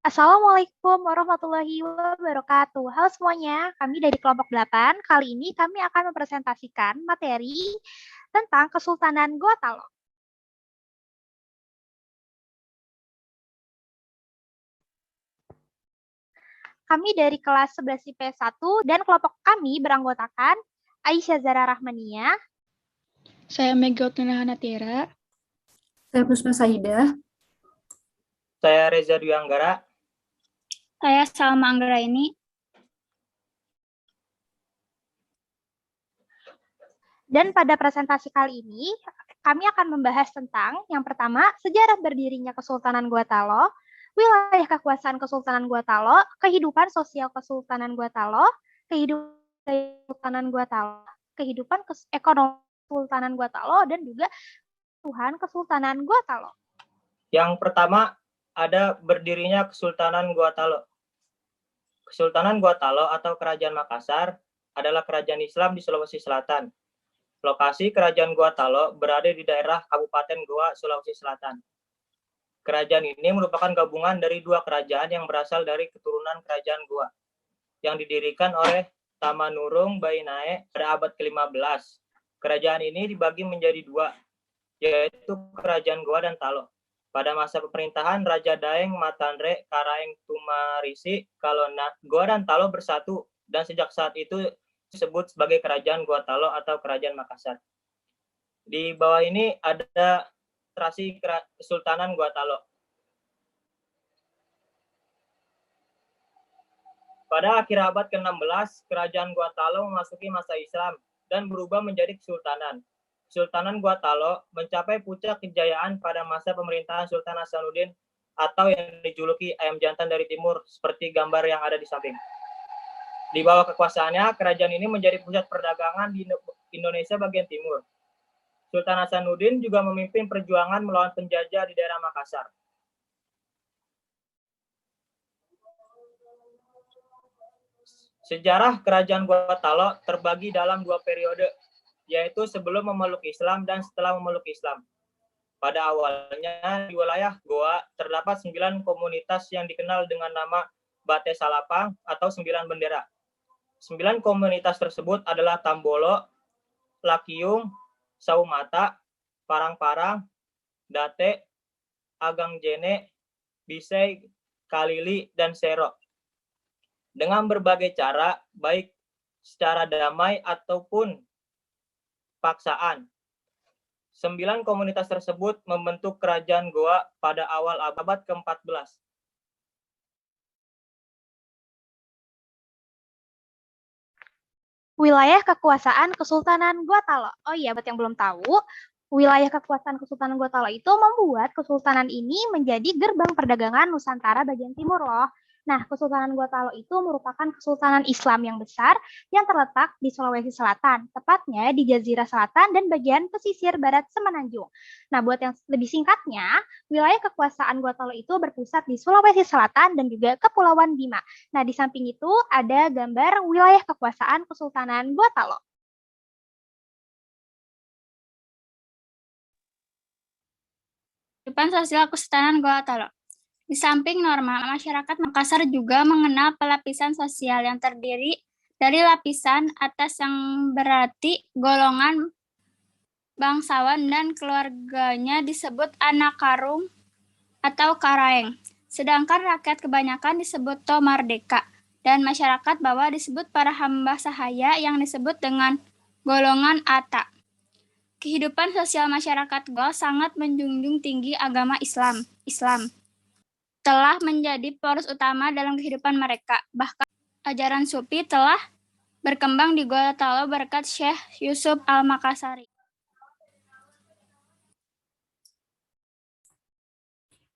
Assalamualaikum warahmatullahi wabarakatuh. Halo semuanya, kami dari kelompok 8. Kali ini kami akan mempresentasikan materi tentang Kesultanan Gua Talo. Kami dari kelas 11 IPS 1 dan kelompok kami beranggotakan Aisyah Zara Rahmania. Saya Megawati Hanatira. Saya Puspa Saidah. Saya Reza Dwi Anggara. Saya Salma Anggraini. Dan pada presentasi kali ini, kami akan membahas tentang yang pertama, sejarah berdirinya Kesultanan Gua Talo, wilayah kekuasaan Kesultanan Gua Talo, kehidupan sosial Kesultanan Gua Talo, kehidupan Kesultanan Gua Talo, kehidupan ekonomi Kesultanan Gua Talo, dan juga Tuhan Kesultanan Gua Talo. Yang pertama, ada berdirinya Kesultanan Gua Talo. Kesultanan Gua Talo atau Kerajaan Makassar adalah kerajaan Islam di Sulawesi Selatan. Lokasi Kerajaan Gua Talo berada di daerah Kabupaten Goa, Sulawesi Selatan. Kerajaan ini merupakan gabungan dari dua kerajaan yang berasal dari keturunan Kerajaan Goa, yang didirikan oleh Tamanurung Bainae pada abad ke-15. Kerajaan ini dibagi menjadi dua, yaitu Kerajaan Goa dan Talo. Pada masa pemerintahan Raja Daeng Matanre Karaeng Tumarisi, Goa dan Talo bersatu, dan sejak saat itu disebut sebagai Kerajaan Gua Talo atau Kerajaan Makassar. Di bawah ini ada ilustrasi Kesultanan Gua Talo. Pada akhir abad ke-16, Kerajaan Gua Talo memasuki masa Islam dan berubah menjadi kesultanan. Kesultanan Gua Talo mencapai puncak kejayaan pada masa pemerintahan Sultan Hasanuddin atau yang dijuluki ayam jantan dari timur, seperti gambar yang ada di samping. Di bawah kekuasaannya, kerajaan ini menjadi pusat perdagangan di Indonesia bagian timur. Sultan Hasanuddin juga memimpin perjuangan melawan penjajah di daerah Makassar. Sejarah Kerajaan Gua Talo terbagi dalam dua periode, yaitu sebelum memeluk Islam dan setelah memeluk Islam. Pada awalnya, di wilayah Goa terdapat 9 komunitas yang dikenal dengan nama Bate Salapang atau 9 bendera. 9 komunitas tersebut adalah Tambolo, Lakiung, Saumata, Parang-Parang, Date, Agangjene, Bisei, Kalili, dan Sero. Dengan berbagai cara, baik secara damai ataupun paksaan, 9 komunitas tersebut membentuk kerajaan Goa pada awal abad ke-14. Wilayah kekuasaan Kesultanan Gua Talo. Oh iya, buat yang belum tahu, wilayah kekuasaan Kesultanan Gua Talo itu membuat kesultanan ini menjadi gerbang perdagangan Nusantara bagian timur loh. Nah, Kesultanan Gua Talo itu merupakan kesultanan Islam yang besar yang terletak di Sulawesi Selatan, tepatnya di Jazirah Selatan dan bagian pesisir barat Semenanjung. Nah, buat yang lebih singkatnya, wilayah kekuasaan Gua Talo itu berpusat di Sulawesi Selatan dan juga Kepulauan Bima. Nah, di samping itu ada gambar wilayah kekuasaan Kesultanan Gua Talo. Kehidupan sosial Kesultanan Gua Talo. Di samping norma, masyarakat Makassar juga mengenal pelapisan sosial yang terdiri dari lapisan atas yang berarti golongan bangsawan dan keluarganya disebut anak karung atau karaeng. Sedangkan rakyat kebanyakan disebut tomardeka dan masyarakat bawah disebut para hamba sahaya yang disebut dengan golongan ata. Kehidupan sosial masyarakat Goa sangat menjunjung tinggi agama Islam telah menjadi poros utama dalam kehidupan mereka. Bahkan ajaran Sufi telah berkembang di Gua Talo berkat Syekh Yusuf Al-Makassari.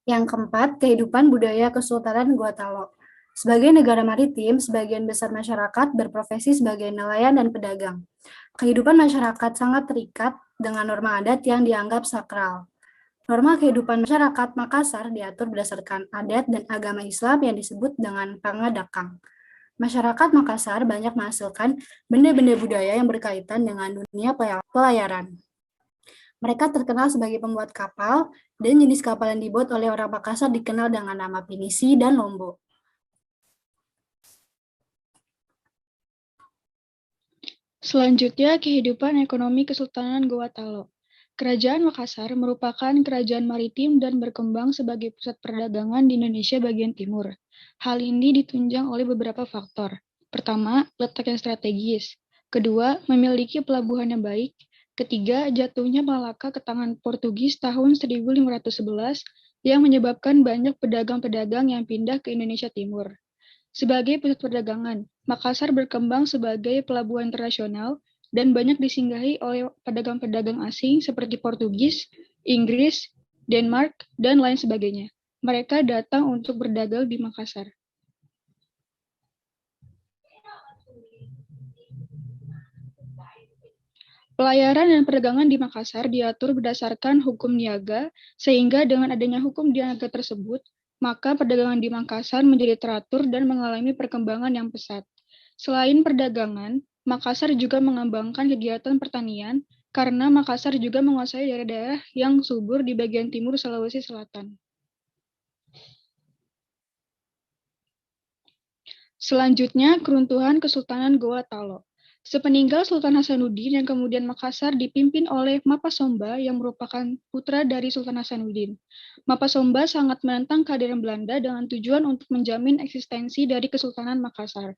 Yang keempat, kehidupan budaya Kesultanan Gua Talo. Sebagai negara maritim, sebagian besar masyarakat berprofesi sebagai nelayan dan pedagang. Kehidupan masyarakat sangat terikat dengan norma adat yang dianggap sakral. Norma kehidupan masyarakat Makassar diatur berdasarkan adat dan agama Islam yang disebut dengan pangadakang. Masyarakat Makassar banyak menghasilkan benda-benda budaya yang berkaitan dengan dunia pelayaran. Mereka terkenal sebagai pembuat kapal, dan jenis kapal yang dibuat oleh orang Makassar dikenal dengan nama pinisi dan lombok. Selanjutnya, kehidupan ekonomi Kesultanan Goa Talo. Kerajaan Makassar merupakan kerajaan maritim dan berkembang sebagai pusat perdagangan di Indonesia bagian timur. Hal ini ditunjang oleh beberapa faktor. Pertama, letak yang strategis. Kedua, memiliki pelabuhan yang baik. Ketiga, jatuhnya Malaka ke tangan Portugis tahun 1511 yang menyebabkan banyak pedagang-pedagang yang pindah ke Indonesia Timur. Sebagai pusat perdagangan, Makassar berkembang sebagai pelabuhan internasional dan banyak disinggahi oleh pedagang-pedagang asing seperti Portugis, Inggris, Denmark, dan lain sebagainya. Mereka datang untuk berdagang di Makassar. Pelayaran dan perdagangan di Makassar diatur berdasarkan hukum niaga, sehingga dengan adanya hukum niaga tersebut, maka perdagangan di Makassar menjadi teratur dan mengalami perkembangan yang pesat. Selain perdagangan, Makassar juga mengembangkan kegiatan pertanian karena Makassar juga menguasai daerah-daerah yang subur di bagian timur Sulawesi Selatan. Selanjutnya, keruntuhan Kesultanan Goa Talo. Sepeninggal Sultan Hasanuddin yang kemudian Makassar dipimpin oleh Mapasomba yang merupakan putra dari Sultan Hasanuddin. Mapasomba sangat menentang kehadiran Belanda dengan tujuan untuk menjamin eksistensi dari Kesultanan Makassar.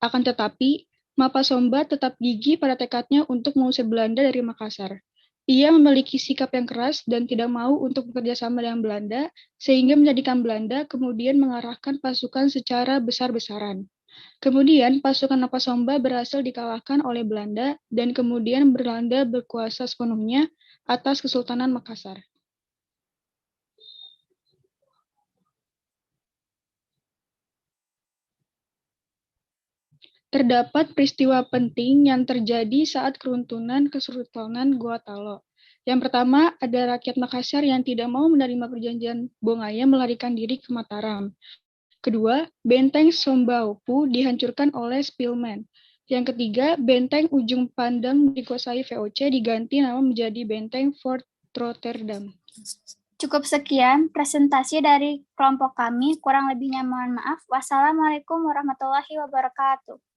Akan tetapi, Mapasomba tetap gigih pada tekadnya untuk mengusir Belanda dari Makassar. Ia memiliki sikap yang keras dan tidak mau untuk bekerja sama dengan Belanda, sehingga menjadikan Belanda kemudian mengarahkan pasukan secara besar-besaran. Kemudian pasukan Mapasomba berhasil dikalahkan oleh Belanda dan kemudian Belanda berkuasa sepenuhnya atas Kesultanan Makassar. Terdapat peristiwa penting yang terjadi saat keruntuhan Kesultanan Goa Talo. Yang pertama, ada rakyat Makassar yang tidak mau menerima perjanjian Bongaya melarikan diri ke Mataram. Kedua, benteng Sombaupu dihancurkan oleh Spilman. Yang ketiga, benteng Ujung Pandang dikuasai VOC diganti nama menjadi benteng Fort Rotterdam. Cukup sekian presentasi dari kelompok kami. Kurang lebihnya mohon maaf. Wassalamualaikum warahmatullahi wabarakatuh.